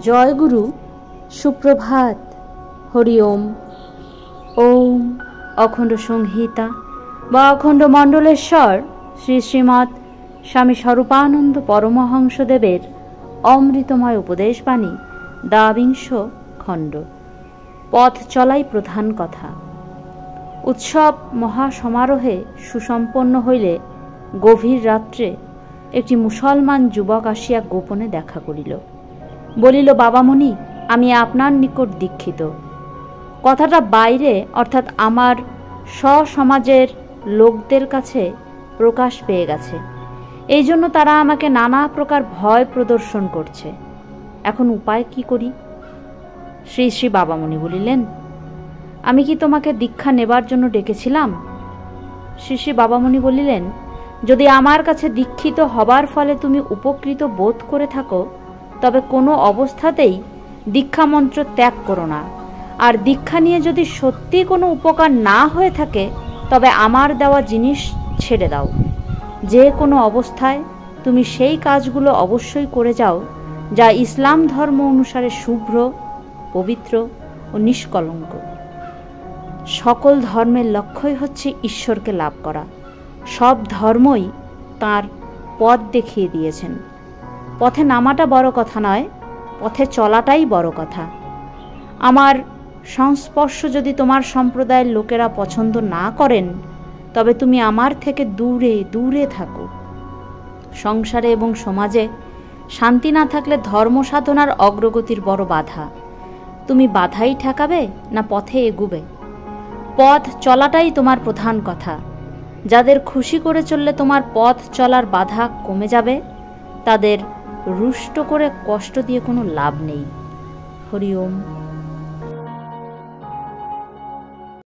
জয় গুরু, সুপ্রভাত, হরি ওম। ওম অখণ্ড সংহিতা বা অখণ্ড মণ্ডলেশ্বর শ্রী শ্রীমৎ স্বামী স্বরূপানন্দ পরমহংসদেবের অমৃতময় উপদেশবাণী, দ্বাবিংশ খণ্ড। পথ চলাই প্রধান কথা। উৎসব মহাসমারোহে সুসম্পন্ন হইলে গভীর রাত্রে একটি মুসলমান যুবক আসিয়া গোপনে দেখা করিল। বলিল, বাবামণি, আমি আপনার নিকট দীক্ষিত। কথাটা বাইরে অর্থাৎ আমার স্বসমাজের লোকদের কাছে প্রকাশ পেয়ে গেছে। এই জন্য তারা আমাকে নানা প্রকার ভয় প্রদর্শন করছে। এখন উপায় কি করি? শ্রী শ্রী বাবামণি বলিলেন, আমি কি তোমাকে দীক্ষা নেবার জন্য ডেকেছিলাম? শ্রী শ্রী বাবামণি বলিলেন, যদি আমার কাছে দীক্ষিত হবার ফলে তুমি উপকৃত বোধ করে থাকো, তবে কোনো অবস্থাতেই দীক্ষা মন্ত্র ত্যাগ করো না। আর দীক্ষা নিয়ে যদি সত্যি কোনো উপকার না হয়ে থাকে, তবে আমার দেওয়া জিনিস ছেড়ে দাও। যে কোনো অবস্থায় তুমি সেই কাজগুলো অবশ্যই করে যাও যা ইসলাম ধর্ম অনুসারে শুভ্র, পবিত্র ও নিষ্কলঙ্ক। সকল ধর্মের লক্ষ্যই হচ্ছে ঈশ্বরকে লাভ করা। সব ধর্মই তাঁর পথ দেখিয়ে দিয়েছেন। পথে নামাটা বড় কথা নয়, পথে চলাটাই বড় কথা। আমার সংস্পর্শ যদি তোমার সম্প্রদায়ের লোকেরা পছন্দ না করেন, তবে তুমি আমার থেকে দূরে দূরে থাকো। সংসারে এবং সমাজে শান্তি না থাকলে ধর্ম সাধনার অগ্রগতির বড় বাধা। তুমি বাধাই ঠেকাবে না পথে এগুবে? পথ চলাটাই তোমার প্রধান কথা। যাদের খুশি করে চললে তোমার পথ চলার বাধা কমে যাবে, তাদের রুষ্ট করে কষ্ট দিয়ে কোনো লাভ নেই। হরি ওম।